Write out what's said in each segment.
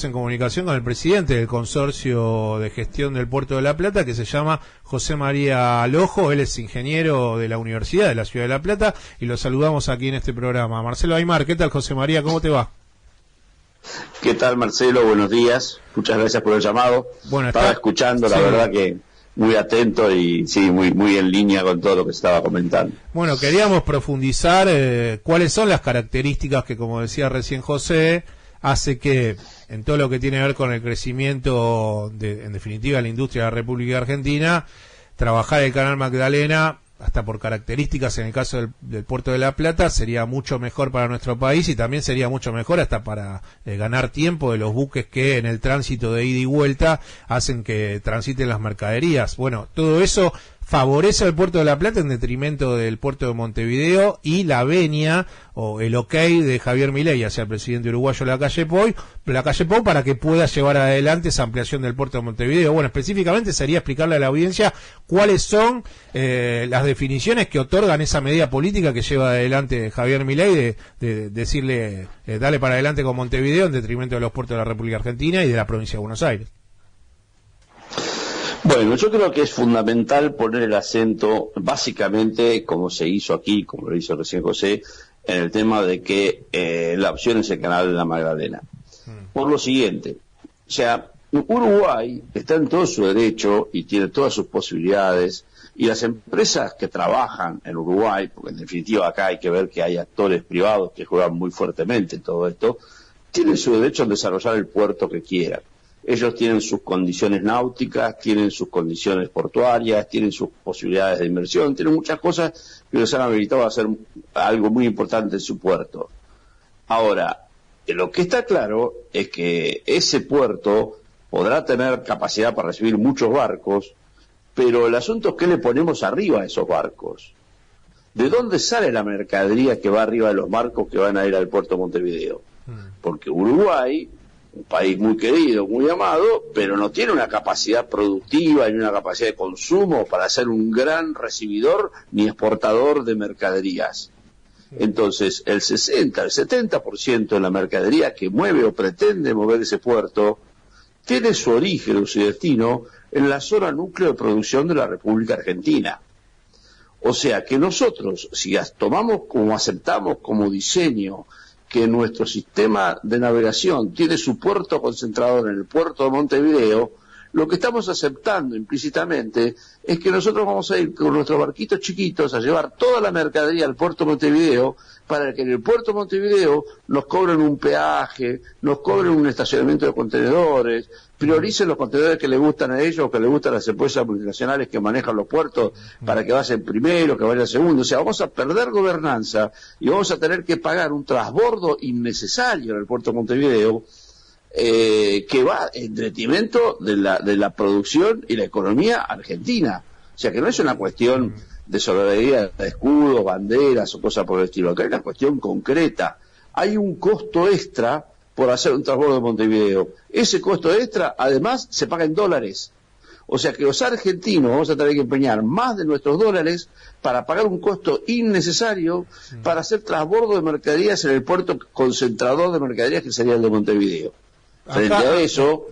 En comunicación con el presidente del consorcio de gestión del Puerto de La Plata, que se llama José María Lojo. Él es ingeniero de la Universidad de la Ciudad de La Plata y lo saludamos aquí en este programa. Marcelo Aymar, ¿qué tal, José María? ¿Cómo te va? ¿Qué tal, Marcelo? Buenos días. Muchas gracias por el llamado. Bueno, estaba escuchando, la verdad que muy atento y sí, muy en línea con todo lo que estaba comentando. Bueno, queríamos profundizar cuáles son las características que, como decía recién José, hace que en todo lo que tiene que ver con el crecimiento en definitiva de la industria de la República Argentina, trabajar el Canal Magdalena, hasta por características en el caso del Puerto de La Plata, sería mucho mejor para nuestro país y también sería mucho mejor hasta para ganar tiempo de los buques que en el tránsito de ida y vuelta hacen que transiten las mercaderías. Bueno, todo eso favorece al Puerto de La Plata en detrimento del Puerto de Montevideo y la venia o el ok de Javier Milei hacia el presidente uruguayo Lacalle Pou para que pueda llevar adelante esa ampliación del Puerto de Montevideo. Bueno, específicamente sería explicarle a la audiencia cuáles son las definiciones que otorgan esa medida política que lleva adelante Javier Milei de decirle dale para adelante con Montevideo en detrimento de los puertos de la República Argentina y de la provincia de Buenos Aires. Bueno, yo creo que es fundamental poner el acento, básicamente, como se hizo aquí, como lo hizo recién José, en el tema de que la opción es el Canal de la Magdalena. Por lo siguiente, o sea, Uruguay está en todo su derecho y tiene todas sus posibilidades, y las empresas que trabajan en Uruguay, porque en definitiva acá hay que ver que hay actores privados que juegan muy fuertemente en todo esto, tienen su derecho a desarrollar el puerto que quieran. Ellos tienen sus condiciones náuticas, tienen sus condiciones portuarias, tienen sus posibilidades de inversión, tienen muchas cosas que les han habilitado a hacer algo muy importante en su puerto. Ahora, lo que está claro es que ese puerto podrá tener capacidad para recibir muchos barcos, pero el asunto es qué le ponemos arriba a esos barcos. ¿De dónde sale la mercadería que va arriba de los barcos que van a ir al puerto de Montevideo? Porque Uruguay, un país muy querido, muy amado, pero no tiene una capacidad productiva ni una capacidad de consumo para ser un gran recibidor ni exportador de mercaderías. Entonces, el 60, el 70% de la mercadería que mueve o pretende mover ese puerto tiene su origen o su destino en la zona núcleo de producción de la República Argentina. O sea que nosotros, si tomamos como aceptamos como diseño que nuestro sistema de navegación tiene su puerto concentrador en el puerto de Montevideo, lo que estamos aceptando implícitamente es que nosotros vamos a ir con nuestros barquitos chiquitos a llevar toda la mercadería al puerto de Montevideo para que en el puerto de Montevideo nos cobren un peaje, nos cobren un estacionamiento de contenedores, prioricen los contenedores que les gustan a ellos, que les gustan a las empresas multinacionales que manejan los puertos para que vayan primero, que vayan segundo. O sea, vamos a perder gobernanza y vamos a tener que pagar un transbordo innecesario en el puerto de Montevideo que va en detrimento de la producción y la economía argentina. O sea que no es una cuestión de soberanía de escudos, banderas o cosas por el estilo. Acá hay una cuestión concreta. Hay un costo extra por hacer un transbordo de Montevideo. Ese costo extra, además, se paga en dólares. O sea que los argentinos vamos a tener que empeñar más de nuestros dólares para pagar un costo innecesario para hacer transbordo de mercaderías en el puerto concentrador de mercaderías que sería el de Montevideo. Frente a eso,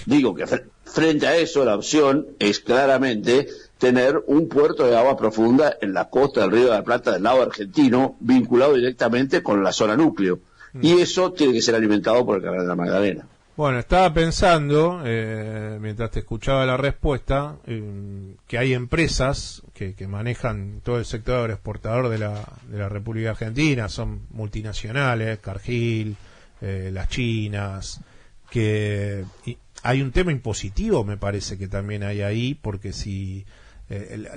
digo que frente a eso la opción es claramente tener un puerto de agua profunda en la costa del Río de la Plata del lado argentino, vinculado directamente con la zona núcleo. Y eso tiene que ser alimentado por el Canal de la Magdalena. Bueno, estaba pensando, mientras te escuchaba la respuesta, que hay empresas que manejan todo el sector exportador de la República Argentina, son multinacionales, Cargill, las chinas, que hay un tema impositivo, me parece que también hay ahí, porque si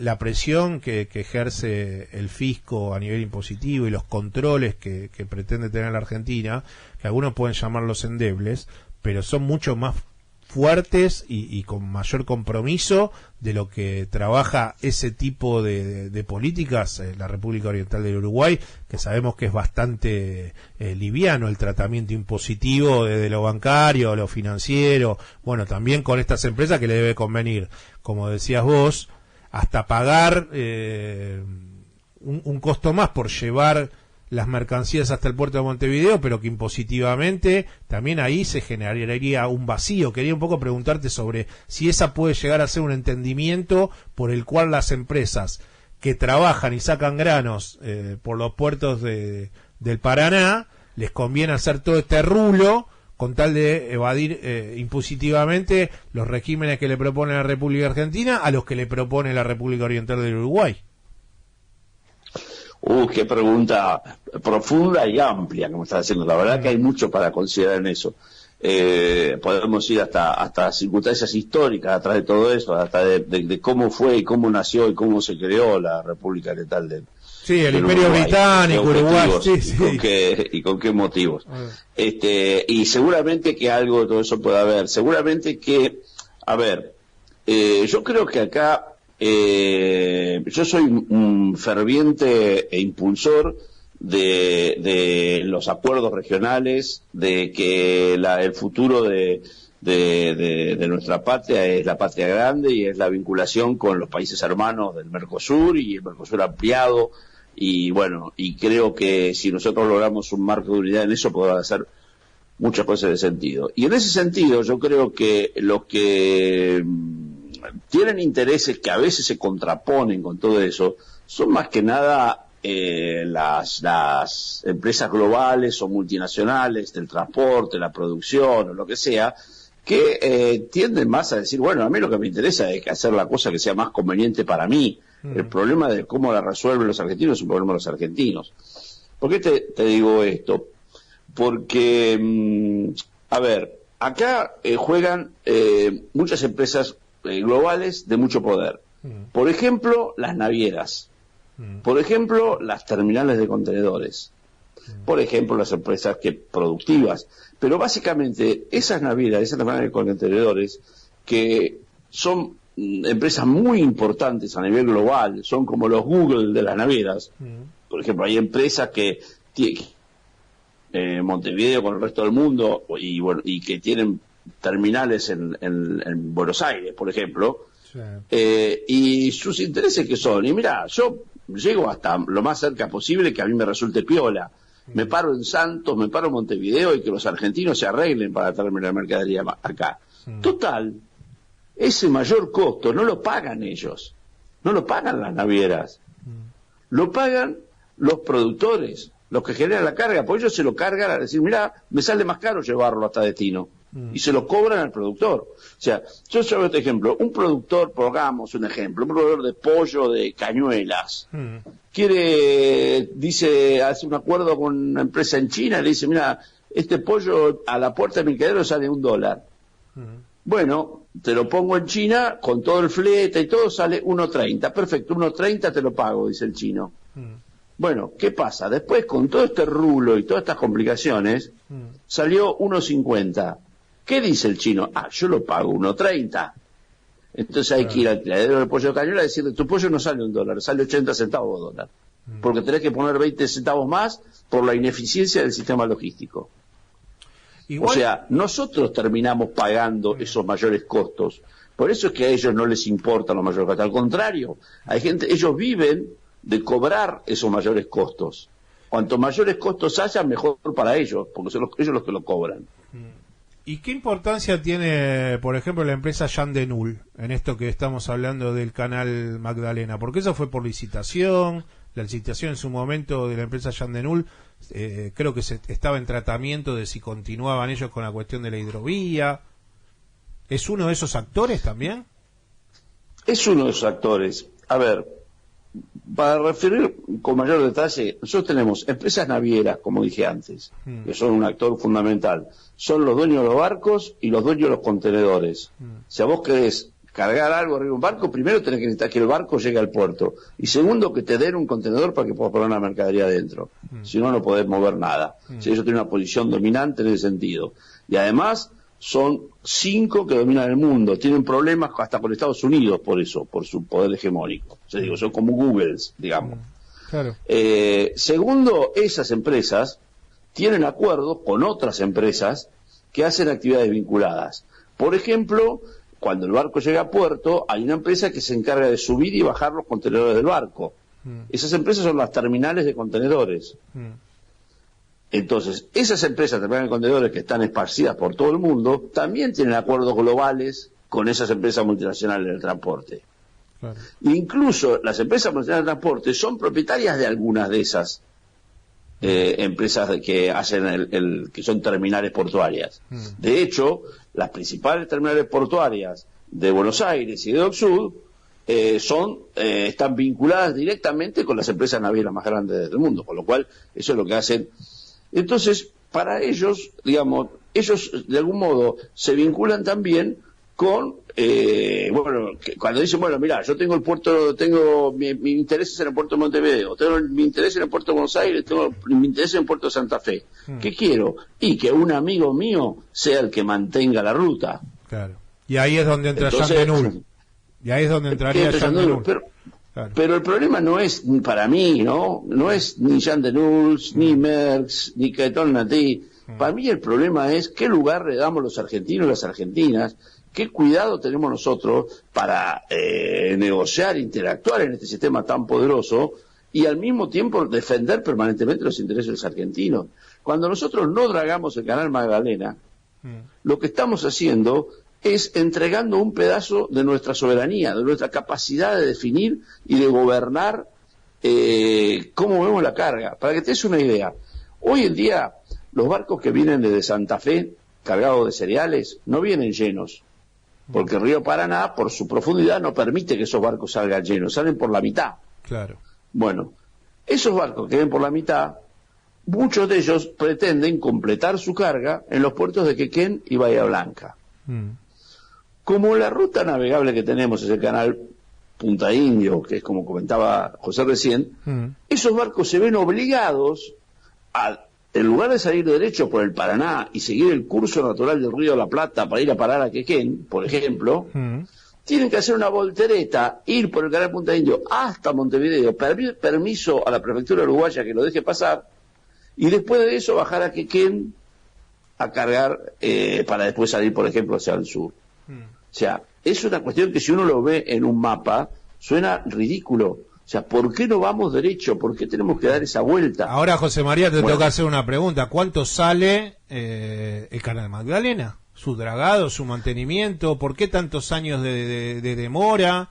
la presión que ejerce el fisco a nivel impositivo y los controles que pretende tener la Argentina, que algunos pueden llamarlos endebles, pero son mucho más fuertes y con mayor compromiso de lo que trabaja ese tipo de políticas la República Oriental del Uruguay, que sabemos que es bastante liviano el tratamiento impositivo desde lo bancario, lo financiero, bueno, también con estas empresas que le debe convenir, como decías vos, hasta pagar un costo más por llevar las mercancías hasta el puerto de Montevideo, pero que impositivamente también ahí se generaría un vacío. Quería un poco preguntarte sobre si esa puede llegar a ser un entendimiento por el cual las empresas que trabajan y sacan granos por los puertos del Paraná, les conviene hacer todo este rulo con tal de evadir impositivamente los regímenes que le propone la República Argentina a los que le propone la República Oriental del Uruguay. Qué pregunta profunda y amplia que me estás haciendo. La verdad que hay mucho para considerar en eso. Podemos ir hasta circunstancias históricas atrás de todo eso, hasta de cómo fue y cómo nació y cómo se creó la República Oriental del Sí, el Imperio Uruguay, Británico, Uruguay, sí. Y con qué motivos. Y seguramente que algo de todo eso puede haber. Seguramente que, yo creo que acá, yo soy un ferviente e impulsor de los acuerdos regionales, de que el futuro de nuestra patria es la patria grande y es la vinculación con los países hermanos del Mercosur y el Mercosur ampliado. Y bueno, y creo que si nosotros logramos un marco de unidad en eso, podrán hacer muchas cosas de sentido. Y en ese sentido, yo creo que los que tienen intereses que a veces se contraponen con todo eso, son más que nada las empresas globales o multinacionales del transporte, la producción o lo que sea, que tienden más a decir, bueno, a mí lo que me interesa es hacer la cosa que sea más conveniente para mí. El problema de cómo la resuelven los argentinos es un problema de los argentinos. ¿Por qué te digo esto? Porque, acá juegan muchas empresas globales de mucho poder. Por ejemplo, las navieras. Por ejemplo, las terminales de contenedores. Por ejemplo, las empresas productivas. Pero básicamente, esas navieras, esas terminales de contenedores, que son empresas muy importantes a nivel global, son como los Google de las navieras. Por ejemplo, hay empresas que Montevideo con el resto del mundo y que tienen terminales en Buenos Aires, por ejemplo, y sus intereses que son, y mira, yo llego hasta lo más cerca posible que a mí me resulte piola, me paro en Santos, me paro en Montevideo y que los argentinos se arreglen para traerme la mercadería acá. Total, ese mayor costo no lo pagan ellos, no lo pagan las navieras, lo pagan los productores, los que generan la carga, pues ellos se lo cargan a decir, mira, me sale más caro llevarlo hasta destino, y se lo cobran al productor. O sea, yo llevo este ejemplo, un productor, pongamos un ejemplo, un productor de pollo de cañuelas, hace un acuerdo con una empresa en China, le dice, mira, este pollo a la puerta de mi criadero sale $1. Bueno, te lo pongo en China, con todo el flete y todo, sale 1.30. Perfecto, 1.30 te lo pago, dice el chino. Bueno, ¿qué pasa? Después, con todo este rulo y todas estas complicaciones, salió 1.50. ¿Qué dice el chino? Yo lo pago 1.30. Entonces hay que ir al criadero del pollo de cañuela y decirle, tu pollo no sale $1, sale 80 centavos dólar. Porque tenés que poner 20 centavos más por la ineficiencia del sistema logístico. Igual, o sea, nosotros terminamos pagando esos mayores costos. Por eso es que a ellos no les importan los mayores costos. Al contrario, hay gente, ellos viven de cobrar esos mayores costos. Cuanto mayores costos haya, mejor para ellos, porque son ellos los que lo cobran. ¿Y qué importancia tiene, por ejemplo, la empresa Jan de Null en esto que estamos hablando del canal Magdalena? Porque eso fue por licitación, la licitación en su momento de la empresa Jan de Null, creo que se estaba en tratamiento de si continuaban ellos con la cuestión de la hidrovía. ¿Es uno de esos actores también? Es uno de esos actores. A ver, para referir con mayor detalle, nosotros tenemos empresas navieras, como dije antes, que son un actor fundamental. Son los dueños de los barcos y los dueños de los contenedores. Si a vos querés cargar algo arriba de un barco, primero tenés que necesitar que el barco llegue al puerto. Y segundo, que te den un contenedor para que puedas poner una mercadería adentro. Si no, no podés mover nada. Si ellos tienen una posición dominante en ese sentido. Y además, son 5 que dominan el mundo. Tienen problemas hasta con Estados Unidos por eso, por su poder hegemónico. O sea, digo, son como Googles, digamos. Claro. Segundo, esas empresas tienen acuerdos con otras empresas que hacen actividades vinculadas. Por ejemplo, cuando el barco llega a puerto, hay una empresa que se encarga de subir y bajar los contenedores del barco. Esas empresas son las terminales de contenedores. Entonces, esas empresas terminales de contenedores que están esparcidas por todo el mundo también tienen acuerdos globales con esas empresas multinacionales del transporte. Claro. Incluso las empresas multinacionales del transporte son propietarias de algunas de esas empresas que hacen que son terminales portuarias. De hecho, las principales terminales portuarias de Buenos Aires y de Dock Sud están vinculadas directamente con las empresas navieras más grandes del mundo, con lo cual eso es lo que hacen. Entonces, para ellos, digamos, ellos de algún modo se vinculan también con, cuando dicen, bueno, mira, yo tengo el puerto, tengo mi interés es en el puerto de Montevideo, tengo mi interés en el puerto de Buenos Aires, tengo mi interés en el puerto de Santa Fe. ¿Qué quiero? Y que un amigo mío sea el que mantenga la ruta. Claro. Y ahí es donde entra Jean Denul. Y ahí es donde entraría Jean Denul. Pero el problema no es, para mí, no es ni Jean Denul, ni Merckx, ni Caetón Natí. Para mí el problema es qué lugar le damos los argentinos y las argentinas, qué cuidado tenemos nosotros para negociar, interactuar en este sistema tan poderoso y al mismo tiempo defender permanentemente los intereses de los argentinos. Cuando nosotros no dragamos el canal Magdalena, lo que estamos haciendo es entregando un pedazo de nuestra soberanía, de nuestra capacidad de definir y de gobernar cómo vemos la carga. Para que te des una idea, hoy en día los barcos que vienen desde Santa Fe cargados de cereales no vienen llenos, porque el río Paraná, por su profundidad, no permite que esos barcos salgan llenos, salen por la mitad. Claro. Bueno, esos barcos que ven por la mitad, muchos de ellos pretenden completar su carga en los puertos de Quequén y Bahía Blanca. Como la ruta navegable que tenemos es el canal Punta Indio, que es como comentaba José recién, esos barcos se ven obligados a, en lugar de salir derecho por el Paraná y seguir el curso natural del río de la Plata para ir a parar a Quequén, por ejemplo, tienen que hacer una voltereta, ir por el canal Punta Indio hasta Montevideo, pedir permiso a la prefectura uruguaya que lo deje pasar, y después de eso bajar a Quequén a cargar para después salir, por ejemplo, hacia el sur. O sea, es una cuestión que si uno lo ve en un mapa, suena ridículo. O sea, ¿por qué no vamos derecho? ¿Por qué tenemos que dar esa vuelta? Ahora, José María, te tengo que hacer una pregunta. ¿Cuánto sale el canal Magdalena? ¿Su dragado, su mantenimiento? ¿Por qué tantos años de demora?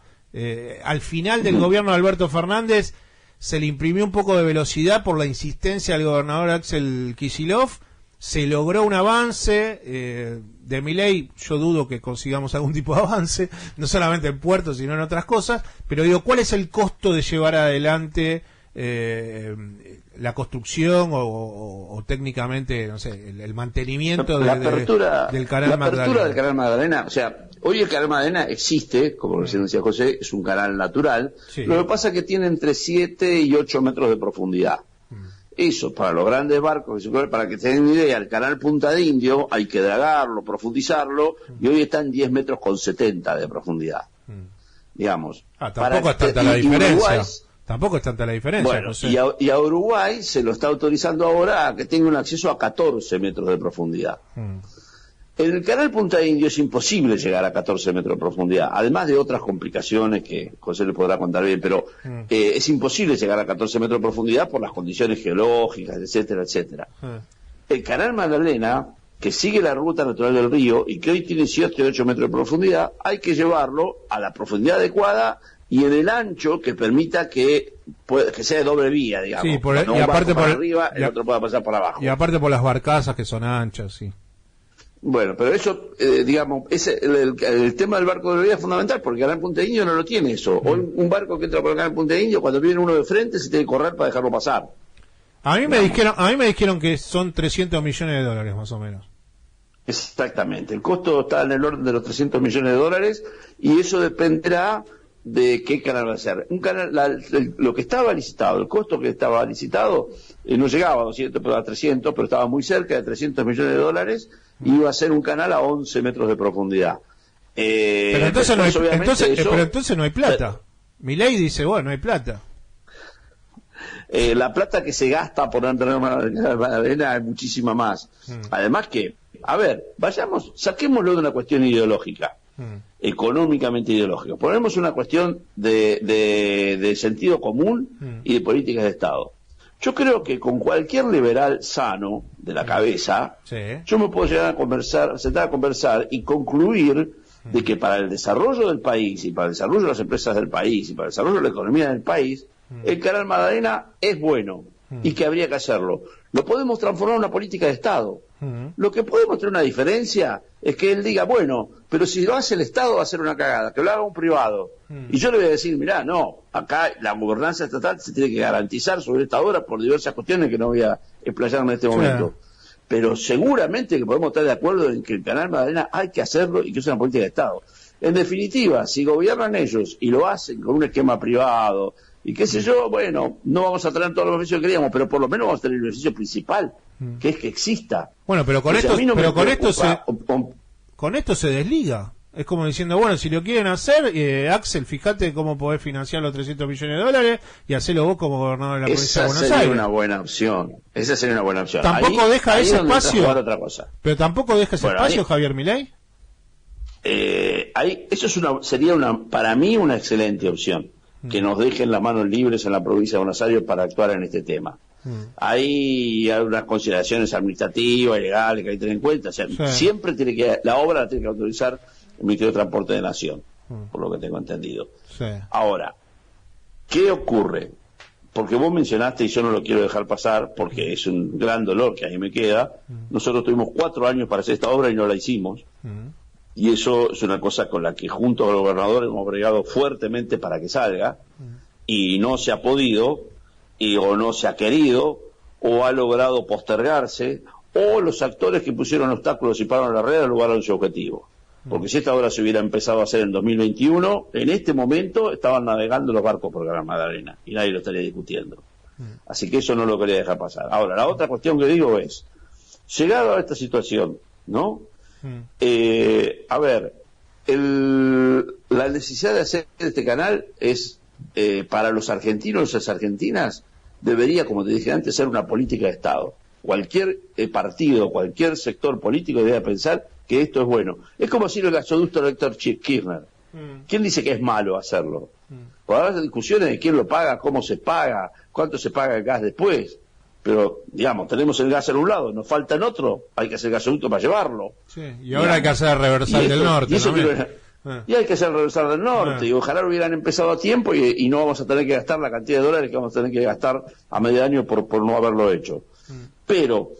Al final del gobierno de Alberto Fernández se le imprimió un poco de velocidad por la insistencia del gobernador Axel Kicillof. Se logró un avance, de Milei yo dudo que consigamos algún tipo de avance, no solamente en puertos sino en otras cosas, pero digo, ¿cuál es el costo de llevar adelante la construcción o técnicamente, no sé, el mantenimiento del canal Magdalena? La apertura del canal Magdalena, o sea, hoy el canal Magdalena existe, como recién decía José, es un canal natural, lo que pasa es que tiene entre 7 y 8 metros de profundidad. Eso, para los grandes barcos, para que tengan una idea, el canal Punta de Indio hay que dragarlo, profundizarlo, y hoy está en 10 metros con 70 de profundidad. Digamos. Tampoco es tanta la diferencia. Tampoco es tanta la diferencia. Bueno, y a Uruguay se lo está autorizando ahora a que tenga un acceso a 14 metros de profundidad. En el canal Punta de Indio es imposible llegar a 14 metros de profundidad, además de otras complicaciones que José le podrá contar bien, pero es imposible llegar a 14 metros de profundidad por las condiciones geológicas, etcétera, etcétera. El canal Magdalena, que sigue la ruta natural del río y que hoy tiene 7 o 8 metros de profundidad, hay que llevarlo a la profundidad adecuada y en el ancho que permita que sea de doble vía, digamos. Sí, y aparte por arriba, el otro pueda pasar por abajo. Y aparte por las barcazas que son anchas, sí. Bueno, pero eso, digamos, el tema del barco de velocidad es fundamental, porque el canal Punta Indio no lo tiene eso. Hoy un barco que entra por el canal Punta Indio, cuando viene uno de frente, se tiene que correr para dejarlo pasar. A mí me dijeron que son 300 millones de dólares, más o menos. Exactamente. El costo está en el orden de los 300 millones de dólares, y eso dependerá de qué canal va a ser. Un canal, lo que estaba licitado, el costo que estaba licitado, no llegaba a 200, pero a 300, pero estaba muy cerca de 300 millones de dólares, y iba a ser un canal a 11 metros de profundidad. Pero entonces no hay plata. Milei dice, bueno, no hay plata. La plata que se gasta por la arena es muchísima más. Además que, a ver, saquémoslo de una cuestión ideológica. económicamente ideológicos. Ponemos una cuestión de sentido común y de políticas de Estado. Yo creo que con cualquier liberal sano de la cabeza, yo me puedo llegar a sentar a conversar y concluir de que para el desarrollo del país y para el desarrollo de las empresas del país y para el desarrollo de la economía del país, el Canal Magdalena es bueno y que habría que hacerlo. Lo podemos transformar en una política de Estado. Lo que podemos tener una diferencia es que él diga, bueno, pero si lo hace el Estado va a ser una cagada, que lo haga un privado. Y yo le voy a decir, mirá, no, acá la gobernanza estatal se tiene que garantizar sobre esta obra por diversas cuestiones que no voy a explayar en este momento. Pero seguramente que podemos estar de acuerdo en que el Canal Magdalena hay que hacerlo y que es una política de Estado. En definitiva, si gobiernan ellos y lo hacen con un esquema privado y qué sé yo, bueno, no vamos a tener todos los beneficios que queríamos, pero por lo menos vamos a tener el beneficio principal, que es que exista. Bueno, pero con esto se desliga. Es como diciendo, bueno, si lo quieren hacer, Axel, fíjate cómo podés financiar los 300 millones de dólares y hacelo vos como gobernador de la provincia de Buenos Aires. Esa sería una buena opción. Esa sería una buena opción. Tampoco deja ese espacio. Otra cosa. Pero tampoco deja ese espacio, Javier Milei. Eso sería para mí una excelente opción. Que nos dejen las manos libres en la provincia de Buenos Aires para actuar en este tema. Hay unas consideraciones administrativas y legales que hay que tener en cuenta. O sea, siempre la obra la tiene que autorizar el Ministerio de Transporte de Nación, por lo que tengo entendido. Ahora, ¿qué ocurre? Porque vos mencionaste, y yo no lo quiero dejar pasar, porque es un gran dolor que a mí me queda, nosotros tuvimos 4 años para hacer esta obra y no la hicimos. Y eso es una cosa con la que junto al gobernador hemos bregado fuertemente para que salga, y no se ha podido, o no se ha querido, o ha logrado postergarse, o los actores que pusieron obstáculos y pararon la red lograron su objetivo. Porque si esta obra se hubiera empezado a hacer en 2021, en este momento estaban navegando los barcos por Canal Magdalena, y nadie lo estaría discutiendo. Así que eso no lo quería dejar pasar. Ahora, la otra cuestión que digo es, llegado a esta situación, ¿no? A ver, la necesidad de hacer este canal es, para los argentinos y las argentinas, debería, como te dije antes, ser una política de Estado. Cualquier partido, cualquier sector político debe pensar que esto es bueno. Es como decir el gasoducto de Héctor Kirchner. ¿Quién dice que es malo hacerlo? Puede haber discusiones de quién lo paga, cómo se paga, cuánto se paga el gas después. Pero, digamos, tenemos el gas en un lado, nos falta en otro, hay que hacer gasoducto para llevarlo. Y ahora hay que hacer el reversal del norte. Y hay que hacer el reversal del norte, y ojalá hubieran empezado a tiempo y no vamos a tener que gastar la cantidad de dólares que vamos a tener que gastar a medio año por no haberlo hecho. Pero,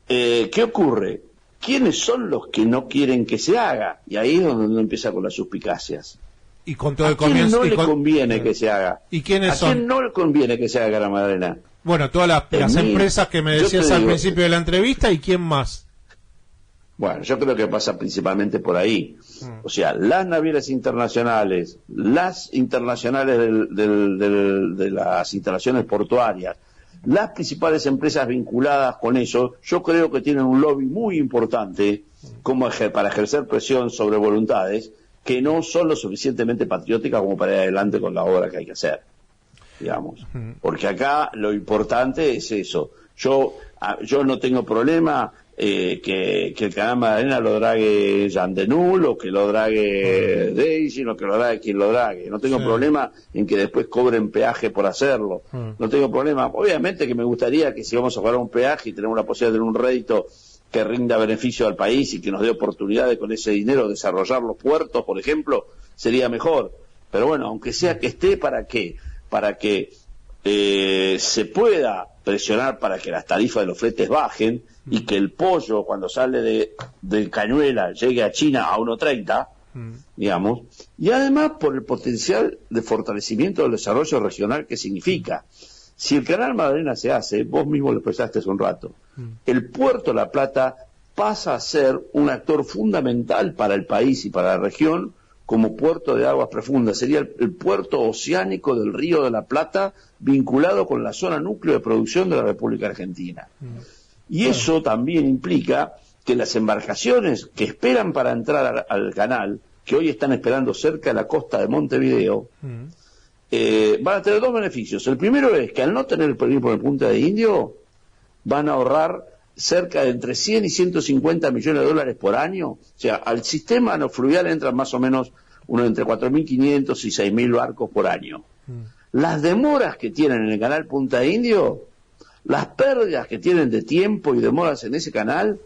¿qué ocurre? ¿Quiénes son los que no quieren que se haga? Y ahí es donde uno empieza con las suspicacias. Y con todo ¿A quién no le conviene que se haga? ¿Y quiénes son? ¿A quién no le conviene que se haga Canal Magdalena? Bueno, todas las empresas que me decías al principio de la entrevista, ¿y quién más? Bueno, yo creo que pasa principalmente por ahí. O sea, las navieras internacionales, las internacionales de las instalaciones portuarias, las principales empresas vinculadas con eso, yo creo que tienen un lobby muy importante para ejercer presión sobre voluntades que no son lo suficientemente patrióticas como para ir adelante con la obra que hay que hacer, digamos. Porque acá lo importante es eso. Yo no tengo problema que el Canal Magdalena lo drague Jean Denul, o que lo drague Daisy, o que lo drague quien lo drague. No tengo problema en que después cobren peaje por hacerlo. No tengo problema. Obviamente que me gustaría que si vamos a cobrar un peaje y tenemos la posibilidad de tener un rédito que rinda beneficio al país y que nos dé oportunidad de con ese dinero desarrollar los puertos, por ejemplo, sería mejor. Pero bueno, aunque sea que esté, ¿para qué? Para que se pueda presionar para que las tarifas de los fletes bajen y que el pollo cuando sale de Cañuela llegue a China a 1.30, digamos, y además por el potencial de fortalecimiento del desarrollo regional que significa. Si el Canal Magdalena se hace, vos mismo lo expresaste hace un rato, el puerto La Plata pasa a ser un actor fundamental para el país y para la región como puerto de aguas profundas. Sería el puerto oceánico del Río de la Plata vinculado con la zona núcleo de producción de la República Argentina. Y eso también implica que las embarcaciones que esperan para entrar al canal, que hoy están esperando cerca de la costa de Montevideo, van a tener dos beneficios. El primero es que al no tener que ir por el Punta de Indio, van a ahorrar cerca de entre 100 y 150 millones de dólares por año. O sea, al sistema no fluvial entran más o menos uno entre 4.500 y 6.000 barcos por año. Las demoras que tienen en el canal Punta Indio, las pérdidas que tienen de tiempo y demoras en ese canal,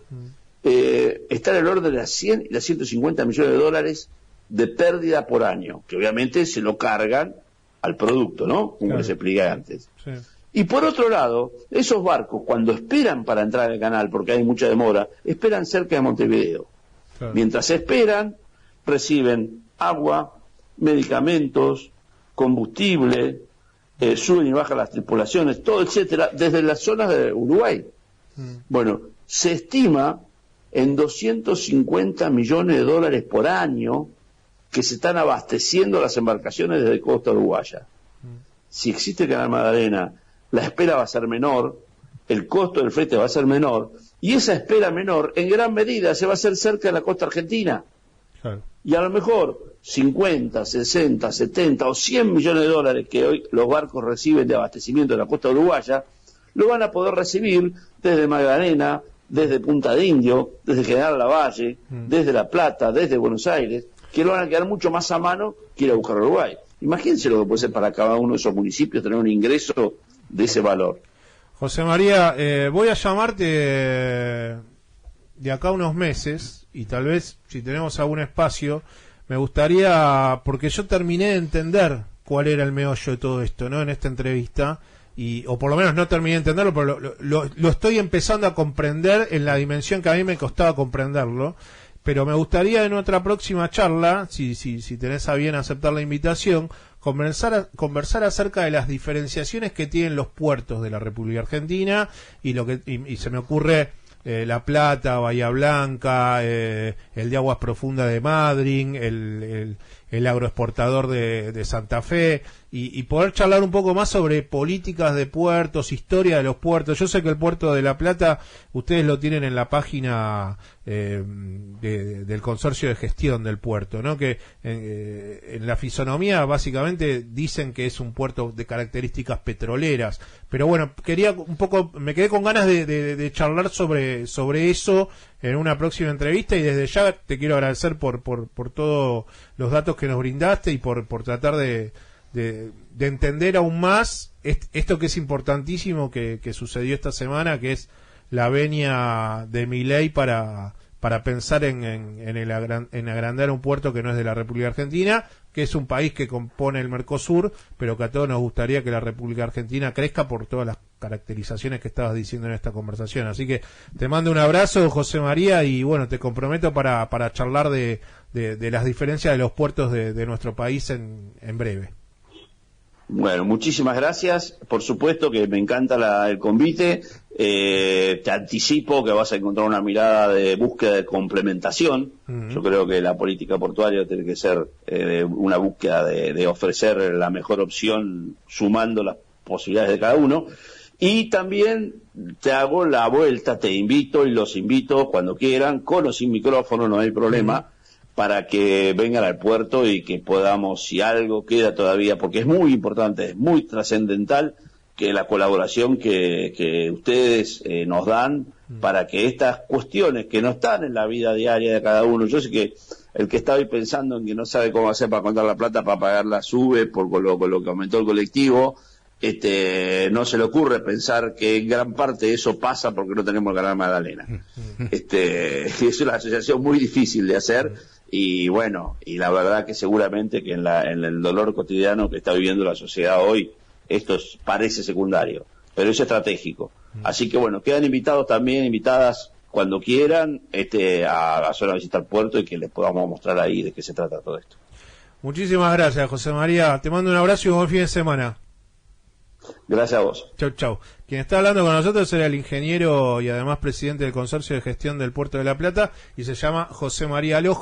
están en el orden de las 100 y las 150 millones de dólares de pérdida por año, que obviamente se lo cargan al producto, ¿no? Como les expliqué antes. Sí. Y por otro lado, esos barcos, cuando esperan para entrar al canal, porque hay mucha demora, esperan cerca de Montevideo. Claro. Mientras esperan, reciben agua, medicamentos, combustible, suben y bajan las tripulaciones, todo, etcétera, desde las zonas de Uruguay. Bueno, se estima en 250 millones de dólares por año que se están abasteciendo las embarcaciones desde costa uruguaya. Si existe el Canal Magdalena, la espera va a ser menor, el costo del flete va a ser menor, y esa espera menor en gran medida se va a hacer cerca de la costa argentina. Claro. Y a lo mejor 50, 60, 70 o 100 millones de dólares que hoy los barcos reciben de abastecimiento de la costa uruguaya, lo van a poder recibir desde Magdalena, desde Punta de Indio, desde General Lavalle, desde La Plata, desde Buenos Aires, que lo van a quedar mucho más a mano que ir a buscar a Uruguay. Imagínense lo que puede ser para cada uno de esos municipios tener un ingreso de ese valor. José María, voy a llamarte de acá a unos meses y tal vez si tenemos algún espacio, me gustaría, porque yo terminé de entender cuál era el meollo de todo esto, ¿no? En esta entrevista, o por lo menos no terminé de entenderlo, pero lo estoy empezando a comprender en la dimensión que a mí me costaba comprenderlo. Pero me gustaría en otra próxima charla, si tenés a bien aceptar la invitación, conversar acerca de las diferenciaciones que tienen los puertos de la República Argentina y se me ocurre La Plata, Bahía Blanca, el de Aguas Profundas de Madryn, el agroexportador de Santa Fe, y poder charlar un poco más sobre políticas de puertos, historia de los puertos. Yo sé que el puerto de La Plata, ustedes lo tienen en la página del consorcio de gestión del puerto, ¿no? Que en la fisonomía básicamente dicen que es un puerto de características petroleras, pero bueno, me quedé con ganas de charlar sobre eso en una próxima entrevista, y desde ya te quiero agradecer por todos los datos que nos brindaste y por tratar de entender aún más esto que es importantísimo que sucedió esta semana, que es la venia de Milei para pensar en agrandar un puerto que no es de la República Argentina, que es un país que compone el Mercosur, pero que a todos nos gustaría que la República Argentina crezca por todas las caracterizaciones que estabas diciendo en esta conversación. Así que te mando un abrazo, José María, y bueno, te comprometo para charlar de las diferencias de los puertos de nuestro país en breve. Bueno, muchísimas gracias. Por supuesto que me encanta el convite. Te anticipo que vas a encontrar una mirada de búsqueda de complementación. Yo creo que la política portuaria tiene que ser una búsqueda de ofrecer la mejor opción sumando las posibilidades de cada uno. Y también te hago la vuelta, te invito y los invito cuando quieran, con o sin micrófono, no hay problema, para que vengan al puerto y que podamos, si algo queda todavía, porque es muy importante, es muy trascendental, que la colaboración que ustedes nos dan para que estas cuestiones que no están en la vida diaria de cada uno, yo sé que el que está hoy pensando en que no sabe cómo hacer para contar la plata para pagar la SUBE por lo que aumentó el colectivo, no se le ocurre pensar que en gran parte eso pasa porque no tenemos el Canal Magdalena. Es una asociación muy difícil de hacer. Y bueno, y la verdad que seguramente que en el dolor cotidiano que está viviendo la sociedad hoy, esto parece secundario, pero es estratégico. Así que bueno, quedan invitados también, invitadas cuando quieran, a zona visitar puerto y que les podamos mostrar ahí de qué se trata todo esto. Muchísimas gracias, José María. Te mando un abrazo y un buen fin de semana. Gracias a vos. Chau, chau. Quien está hablando con nosotros era el ingeniero y además presidente del consorcio de gestión del puerto de La Plata y se llama José María Alojo.